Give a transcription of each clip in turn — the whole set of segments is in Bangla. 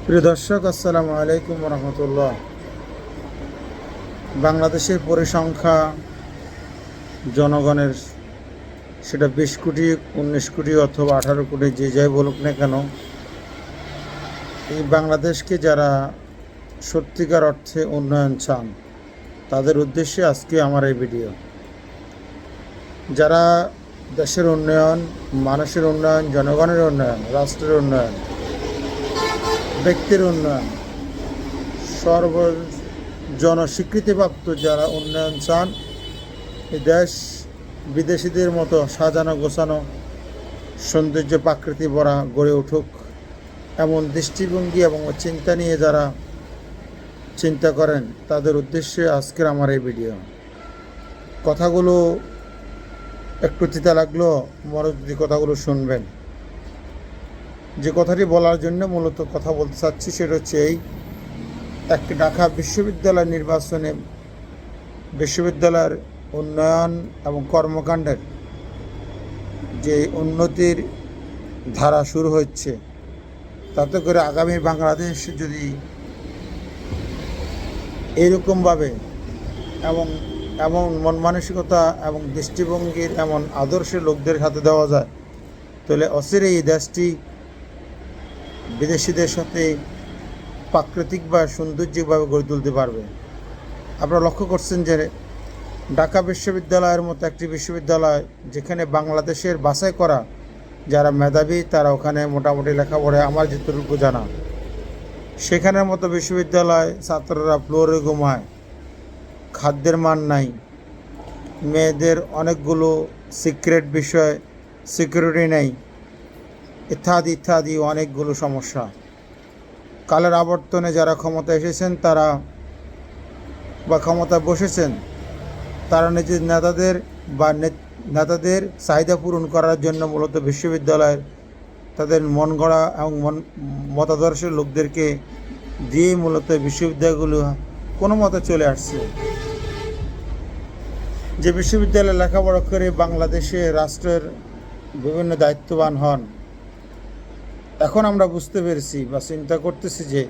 প্রিয় দর্শক, আসসালামু আলাইকুম রহমতুল্লাহ। বাংলাদেশের পরিসংখ্যা জনগণের, সেটা 20 কোটি, 19 কোটি অথবা 18 কোটি, যে যাই বলুক না কেন, এই বাংলাদেশকে যারা সত্যিকার অর্থে উন্নয়ন চান তাদের উদ্দেশ্যে আজকে আমার এই ভিডিও। যারা দেশের উন্নয়ন, মানুষের উন্নয়ন, জনগণের উন্নয়ন, রাষ্ট্রের উন্নয়ন, ব্যক্তির উন্নয়ন, জনস্বীকৃতিপ্রাপ্ত যারা উন্নয়ন চান, এই দেশ বিদেশিদের মতো সাজানো গোছানো সৌন্দর্য প্রাকৃতি ভরা গড়ে উঠুক, এমন দৃষ্টিভঙ্গি এবং চিন্তা নিয়ে যারা চিন্তা করেন তাদের উদ্দেশ্যে আজকের আমার এই ভিডিও। কথাগুলো একটু তিতা লাগলেও মনোযোগী কথাগুলো শুনবেন। যে কথাটি বলার জন্য মূলত কথা বলতে চাচ্ছি সেটা হচ্ছে এই, একটি ঢাকা বিশ্ববিদ্যালয় নির্বাচনে বিশ্ববিদ্যালয়ের উন্নয়ন এবং কর্মকাণ্ডের যে উন্নতির ধারা শুরু হচ্ছে, তাতে করে আগামী বাংলাদেশ যদি এইরকমভাবে এবং এমন মন মানসিকতা এবং দৃষ্টিভঙ্গির এমন আদর্শের লোকদের হাতে দেওয়া যায়, তাহলে অচিরেই এই দেশটি বিদেশিদের সাথে প্রাকৃতিক বা সৌন্দর্যিকভাবে গড়ে তুলতে পারবে। আপনারা লক্ষ্য করছেন যে ঢাকা বিশ্ববিদ্যালয়ের মতো একটি বিশ্ববিদ্যালয়, যেখানে বাংলাদেশের বাছাই করা যারা মেধাবী তারা ওখানে মোটামুটি লেখাপড়ে আমার যতটুকু জানা, সেখানের মতো বিশ্ববিদ্যালয় ছাত্ররা ফ্লোরে ঘুমায়, খাদ্যের মান নাই, মেয়েদের অনেকগুলো সিক্রেট বিষয়, সিকিউরিটি নেই, ইত্যাদি ইত্যাদি অনেকগুলো সমস্যা। কালের আবর্তনে যারা ক্ষমতা এসেছেন তারা বা ক্ষমতা বসেছেন, তারা নিজের নেতাদের চাহিদা পূরণ করার জন্য মূলত বিশ্ববিদ্যালয়ের তাদের মন গড়া এবং মতাদর্শের লোকদেরকে দিয়ে মূলত বিশ্ববিদ্যালয়গুলো কোনো মতে চলে আসছে। যে বিশ্ববিদ্যালয়ে লেখাপড়া করে বাংলাদেশে রাষ্ট্রের বিভিন্ন দায়িত্ববান হন, এখন আমরা বুঝতে পেরেছি বা চিন্তা করতেছি যে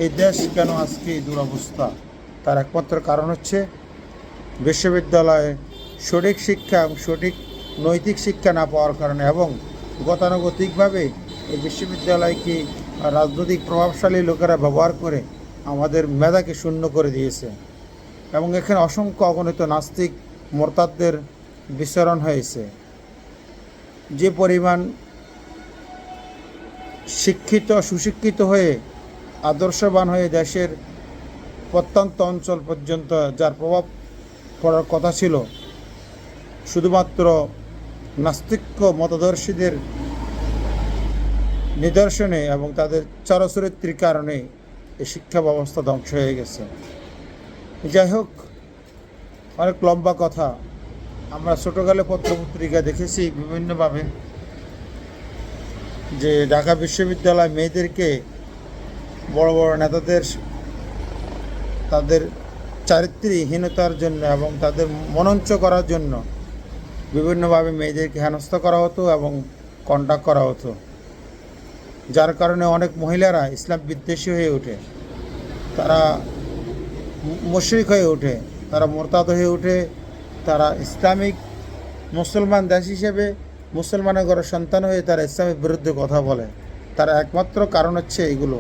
এই দেশ কেন আজকে এই দুরবস্থা। তার একমাত্র কারণ হচ্ছে বিশ্ববিদ্যালয়ে সঠিক শিক্ষা এবং সঠিক নৈতিক শিক্ষা না পাওয়ার কারণে, এবং গতানুগতিকভাবে এই বিশ্ববিদ্যালয়কে রাজনৈতিক প্রভাবশালী লোকেরা ব্যবহার করে আমাদের মেধাকে শূন্য করে দিয়েছে, এবং এখানে অসংখ্য অগণিত নাস্তিক মোরতাদদের বিচরণ হয়েছে। যে পরিমাণ শিক্ষিত সুশিক্ষিত হয়ে আদর্শবান হয়ে দেশের প্রত্যন্ত অঞ্চল পর্যন্ত যার প্রভাব পড়ার কথা ছিল, শুধুমাত্র নাস্তিক্য মতাদর্শীদের নিদর্শনে এবং তাদের চরচরিত্রের কারণে এই শিক্ষা ব্যবস্থা ধ্বংস হয়ে গেছে। যাই হোক, অনেক লম্বা কথা। আমরা ছোটোকালে পত্রপত্রিকা দেখেছি বিভিন্নভাবে যে ঢাকা বিশ্ববিদ্যালয় মেয়েদেরকে বড় বড় নেতাদের তাদের চারিত্রিকহীনতার জন্য এবং তাদের মনঞ্চ করার জন্য বিভিন্নভাবে মেয়েদেরকে হেনস্থা করা হতো এবং কন্ট্যাক্ট করা হতো, যার কারণে অনেক মহিলারা ইসলাম বিদ্বেষী হয়ে ওঠে, তারা মুশরিক হয়ে ওঠে, তারা মোরতাদ হয়ে ওঠে, তারা ইসলামিক মুসলমান দেশ হিসেবে মুসলমানের ঘরের সন্তান হয়ে তারা ইসলামের বিরুদ্ধে কথা বলে। তার একমাত্র কারণ হচ্ছে এইগুলো।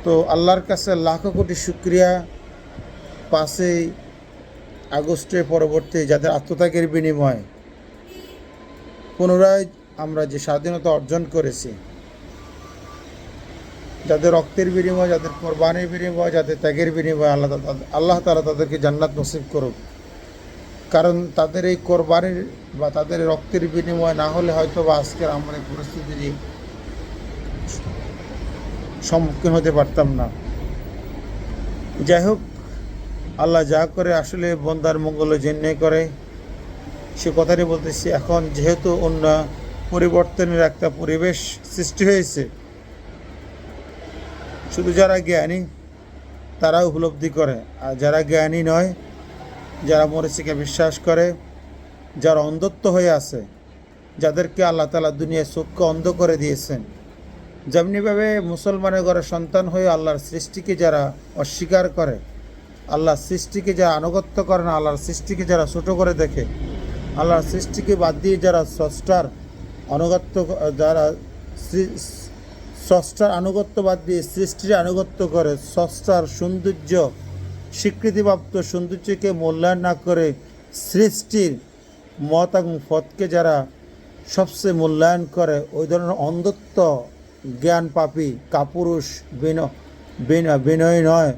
তো আল্লাহর কাছে লাখো কোটি শুকরিয়া, 5ই আগস্টের পরবর্তী যাদের আত্মত্যাগের বিনিময়ে পুনরায় আমরা যে স্বাধীনতা অর্জন করেছি, যাদের রক্তের বিনিময়, যাদের কোরবানির বিনিময়, যাদের ত্যাগের বিনিময়, আল্লাহ তাআলা তাদেরকে জান্নাত নসিব করুক। কারণ তাদের এই কোরবানির বা তাদের রক্তের বিনিময় না হলে হয়তো বা আজকের আমরা এই পরিস্থিতির সম্মুখীন হতে পারতাম না। যাই হোক, আল্লাহ যা করে আসলে বন্দার মঙ্গলের জন্যই করে, সে কথাটি বলতেছি। এখন যেহেতু অন্য পরিবর্তনের একটা পরিবেশ সৃষ্টি হয়েছে, শুধু যারা জ্ঞানী তারা উপলব্ধি করে, আর যারা জ্ঞানী নয়, যারা মরিচিকে বিশ্বাস করে, যারা অন্ধত্ব হয়ে আছে, যাদেরকে আল্লাহ তাআলা দুনিয়ায় চক্ষু অন্ধ করে দিয়েছেন, যেমনিভাবে মুসলমানের ঘরে সন্তান হয়ে আল্লাহর সৃষ্টিকে যারা অস্বীকার করে, আল্লাহর সৃষ্টিকে যারা আনুগত্য করে না, আল্লাহর সৃষ্টিকে যারা ছোটো করে দেখে, আল্লাহর সৃষ্টিকে বাদ দিয়ে যারা স্রষ্টার আনুগত্য, যারা স্রষ্টার আনুগত্য বাদ দিয়ে সৃষ্টির আনুগত্য করে, স্রষ্টার সৌন্দর্য স্বীকৃতিপ্রাপ্ত সৌন্দর্যকে মূল্যায়ন না করে সৃষ্টির মত এবং পথকে যারা সবচেয়ে মূল্যায়ন করে, ওই ধরনের অন্ধত্ব জ্ঞান পাপী কাপুরুষ বিনয় নয়,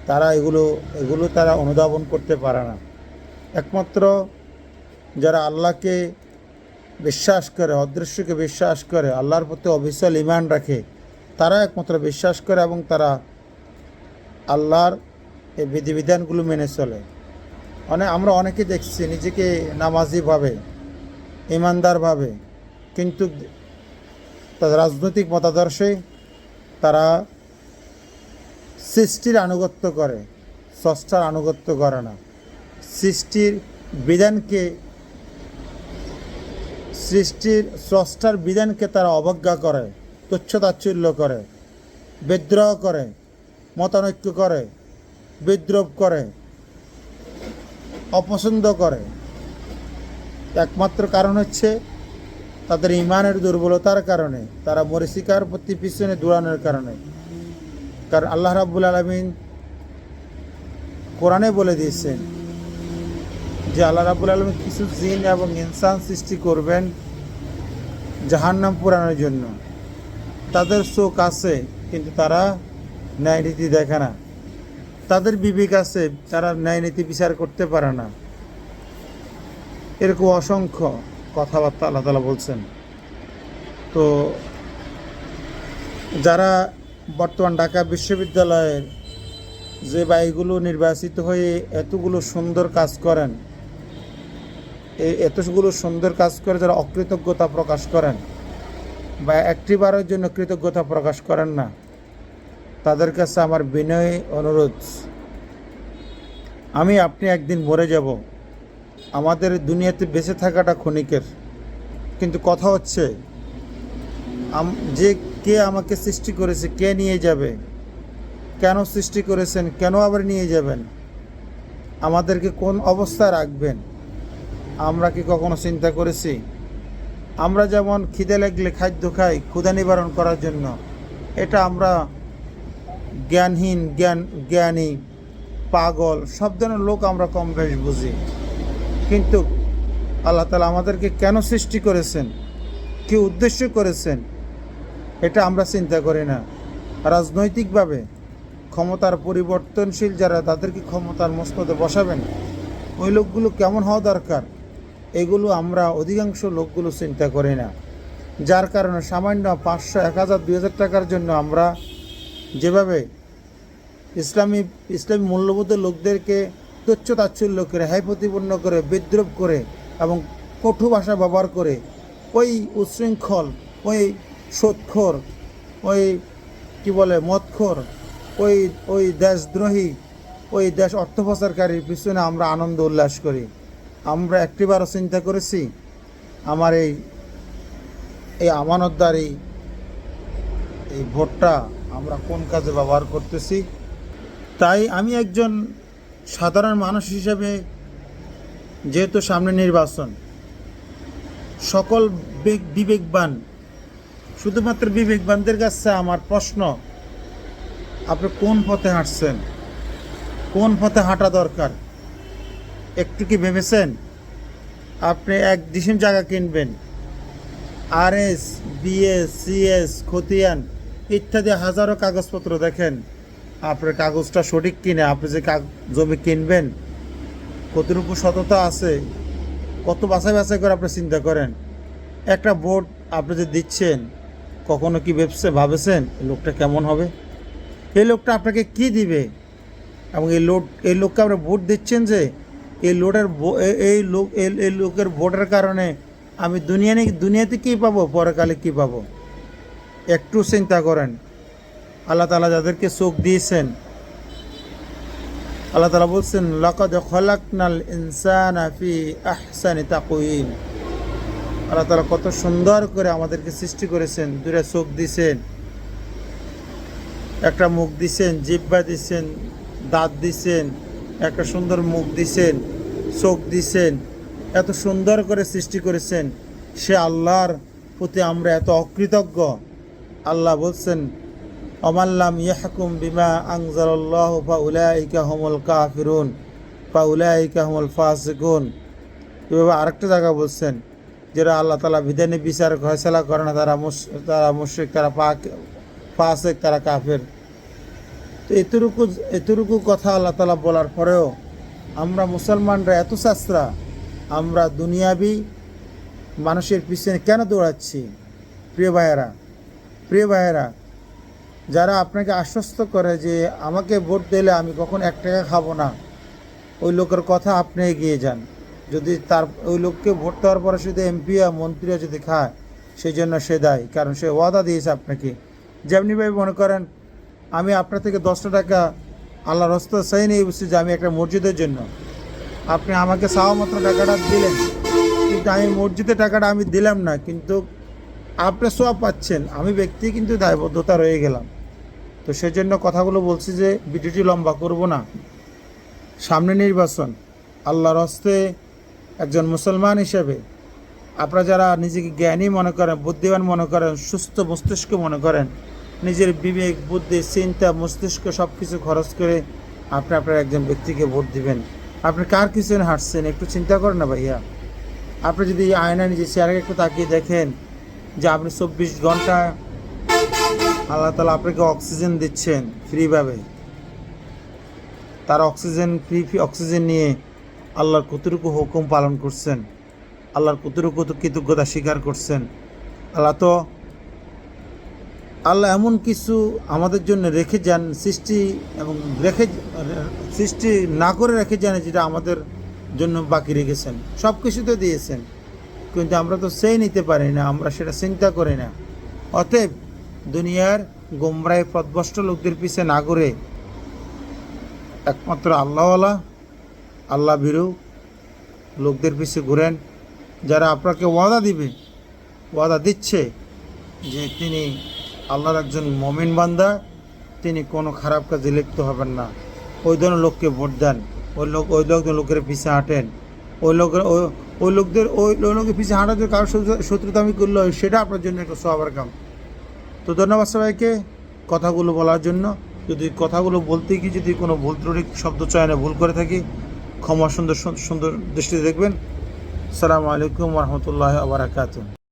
তারা এগুলো তারা অনুধাবন করতে পারে না। একমাত্র যারা আল্লাহকে বিশ্বাস করে, অদৃশ্যকে বিশ্বাস করে, আল্লাহর প্রতি অবিচল ঈমান রাখে, তারা একমাত্র বিশ্বাস করে এবং তারা আল্লাহর এই বিধিবিধানগুলো মেনে চলে। আমরা অনেকে দেখছি নিজেকে নামাজি ভাবে, ইমানদার ভাবে, কিন্তু তাদের রাজনৈতিক মতাদর্শে তারা সৃষ্টির আনুগত্য করে, স্রষ্টার আনুগত্য করে না। সৃষ্টির স্রষ্টার বিধানকে তারা অবজ্ঞা করে, তুচ্ছ-তাচ্ছিল্য করে, বিদ্রোহ করে, মতানৈক্য করে, বিদ্রোহ করে, অপছন্দ করে। একমাত্র কারণ হচ্ছে তাদের ঈমানের দুর্বলতার কারণে, তারা মরীচিকার প্রতি পিছনে দৌড়ানোর কারণে। কারণ আল্লাহ রাব্বুল আলামিন কোরআনে বলে দিয়েছেন যে আল্লাহ রাব্বুল আলামিন কিছু জিন এবং ইনসান সৃষ্টি করবেন জাহান্নাম পুরানোর জন্য। তাদের চোখ আছে কিন্তু তারা ন্যায় নীতি দেখে না, তাদের বিবেক আছে, তারা ন্যায় নীতি বিচার করতে পারে না। এরকম অসংখ্য কথাবার্তা আল্লাহ তাআলা বলছেন। তো যারা বর্তমান ঢাকা বিশ্ববিদ্যালয়ের যে ভাইগুলো নির্বাচিত হয়ে এতগুলো সুন্দর কাজ করেন, এতগুলো সুন্দর কাজ করে যারা অকৃতজ্ঞতা প্রকাশ করেন বা একটিবারের জন্য কৃতজ্ঞতা প্রকাশ করেন না, তাদের কাছে আমার বিনয় অনুরোধ, আপনি একদিন মরে যাব। আমাদের দুনিয়াতে বেঁচে থাকাটা ক্ষণিকের, কিন্তু কথা হচ্ছে যে কে আমাকে সৃষ্টি করেছে, কে নিয়ে যাবে, কেন সৃষ্টি করেছেন, কেন আবার নিয়ে যাবেন, আমাদেরকে কোন অবস্থায় রাখবেন, আমরা কি কখনো চিন্তা করেছি? আমরা যেমন খিদে লাগলে খাদ্য খাই ক্ষুধা নিবারণ করার জন্য, এটা আমরা জ্ঞানহীন, জ্ঞানী, পাগল সব ধরনের লোক আমরা কম বেশ বুঝি। কিন্তু আল্লাহ তাআলা আমাদেরকে কেন সৃষ্টি করেছেন, কী উদ্দেশ্য করেছেন, এটা আমরা চিন্তা করি না। রাজনৈতিকভাবে ক্ষমতার পরিবর্তনশীল যারা, তাদেরকে ক্ষমতার মসনদে বসাবেন, ওই লোকগুলো কেমন হওয়া দরকার, এগুলো আমরা অধিকাংশ লোকগুলো চিন্তা করি না। যার কারণে সামান্য 500, 1000, 2000 টাকার জন্য আমরা যেভাবে ইসলামী মূল্যবোধের লোকদেরকে তুচ্ছ-তাচ্ছিল্য করে, হাই প্রতিপন্ন করে, বিদ্রোহ করে এবং কটু ভাষা ব্যবহার করে, ওই উচ্ছৃঙ্খল, ওই সুদখোর, ওই মদখোর, ওই দেশদ্রোহী, ওই দেশ অর্থপ্রচারকারীর পিছনে আমরা আনন্দ উল্লাস করি। আমরা একটিবারও চিন্তা করেছি আমার এই আমানতদারি, এই ভোটটা আমরা কোন কাজে ব্যবহার করতেছি? তাই আমি একজন সাধারণ মানুষ হিসেবে, যেহেতু সামনে নির্বাচন, সকল বিবেকবান, শুধুমাত্র বিবেকবানদের কাছে আমার প্রশ্ন, আপনি কোন পথে হাঁটছেন, কোন পথে হাঁটা দরকার একটু কি ভেবেছেন? আপনি এক ডিসিম জায়গা কিনবেন, RS, BS, CS, খতিয়ান ইত্যাদি হাজারো কাগজপত্র দেখেন, আপনার কাগজটা সঠিক কিনে, আপনি যে জমি কিনবেন কতটুকু সততা আছে, কত বাছাই করে আপনি চিন্তা করেন। একটা ভোট আপনি যে দিচ্ছেন, কখনো কি ভাবেছেন লোকটা কেমন হবে, এই লোকটা আপনাকে কি দিবে, এবং এই লোককে আপনি ভোট দিচ্ছেন যে এই লোকের ভোটের কারণে আমি দুনিয়াতে কী পাবো, পরকালে কী পাবো, একটু চিন্তা করেন। আল্লাহ তাআলা যাদেরকে চোখ দিয়েছেন, আল্লাহ তাআলা বলছেন লাকাদ খলাকনাল ইনসানা ফি আহসানি তাকওয়িম, আল্লাহ তাআলা কত সুন্দর করে আমাদেরকে সৃষ্টি করেছেন, দুটো চোখ দিয়েছেন, একটা মুখ দিছেন, জিহ্বা দিছেন, দাঁত দিছেন, একটা সুন্দর মুখ দিছেন, চোখ দিছেন, এত সুন্দর করে সৃষ্টি করেছেন। সে আল্লাহর প্রতি আমরা এত অকৃতজ্ঞ। আল্লাহ বলছেন, অমাল্লাম ইয়াহকুম বিমা আনজালাল্লাহু ফাউলাইকা হুমুল কাফিরুন ফাউলাইকা হুমুল ফাসিকুন। এভাবে আরেকটা জায়গা বলছেন, যারা আল্লাহ তাআলা বিধানে বিচার ফয়সালা করে না তারা মুশরিক, তারা ফাসিক, তারা কাফের। তো এতটুকু কথা আল্লাহ তাআলা বলার পরেও আমরা মুসলমানরা এত শাস্ত্রা, আমরা দুনিয়াবি মানুষের পিছনে কেন দৌড়াচ্ছি? প্রিয় ভাইয়েরা, যারা আপনাকে আশ্বস্ত করে যে আমাকে ভোট দিলে আমি কখন 1 টাকা খাবো না, ওই লোকের কথা আপনি এগিয়ে যান। যদি ওই লোককে ভোট দেওয়ার পরে শুধু এমপি আর মন্ত্রীরা যদি খায়, সেই জন্য সে দায়ী, কারণ সে ওয়াদা দিয়েছে আপনাকে। যেমনিভাবে মনে করেন আমি আপনার থেকে 10টা টাকা আল্লাহর রাস্তায় চাই নিয়ে বলছি যে আমি একটা মসজিদের জন্য, আপনি আমাকে চাওয়া মাত্র টাকাটা দিলেন, কিন্তু আমি মসজিদের টাকাটা আমি দিলাম না, কিন্তু আপনি সওয়াব পাচ্ছেন, আমি ব্যক্তি কিন্তু দায়বদ্ধতা রয়ে গেলাম। তো সেই জন্য কথাগুলো বলছি যে ভিডিওটি লম্বা করব না। সামনে নির্বাচন, আল্লাহর হস্তে একজন মুসলমান হিসেবে আপনারা যারা নিজেকে জ্ঞানী মনে করেন, বুদ্ধিমান মনে করেন, সুস্থ মস্তিষ্ক মনে করেন, নিজের বিবেক, বুদ্ধি, চিন্তা, মস্তিষ্ক সব কিছু খরচ করে আপনি আপনার একজন ব্যক্তিকে ভোট দিবেন। আপনি কার পিছনে হাঁটছেন একটু চিন্তা করেন না ভাইয়া। আপনি যদি আয়না নিজে চেয়ারে একটু তাকিয়ে দেখেন যে আপনি 24 ঘন্টা আল্লাহ তাআলা আপনাকে অক্সিজেন দিচ্ছেন ফ্রিভাবে, তার ফ্রি অক্সিজেন নিয়ে আল্লাহর কতটুকু হুকুম পালন করছেন, আল্লাহর কতটুকু কৃতজ্ঞতা স্বীকার করছেন। আল্লাহ এমন কিছু আমাদের জন্য রেখে যান, সৃষ্টি না করে রেখে যান, যেটা আমাদের জন্য বাকি রেখেছেন। সব কিছু তো দিয়েছেন, কিন্তু আমরা তো সেই নিতে পারি না, আমরা সেটা চিন্তা করি না। অতএব দুনিয়ার গোমরায় পথভ্রষ্ট লোকদের পিছে না ঘুরে একমাত্র আল্লাহওয়ালা, আল্লাহ ভীরু লোকদের পিছে ঘুরেন, যারা আপনাকে ওয়াদা দিচ্ছে যে তিনি আল্লাহর একজন মুমিন বান্দা, তিনি কোনো খারাপ কাজে লিপ্ত হবেন না। ওই ধরনের লোককে ভোট দেন, ওই লোকের পিছে হাঁটেন। ওই লোকের পিছে হাঁটাতে কারোর শত্রুতা আমি করলে সেটা আপনার জন্য একটা সওয়াবের কাম। তো ধন্যবাদ সবাইকে কথাগুলো বলার জন্য। যদি কথাগুলো বলতে গিয়ে যদি কোনো ভুল ত্রুটি শব্দ চয়নে ভুল করে থাকি, ক্ষমা সুন্দর দৃষ্টিতে দেখবেন। আসসালামু আলাইকুম ওয়া রাহমাতুল্লাহি ওয়া বারাকাতুহু।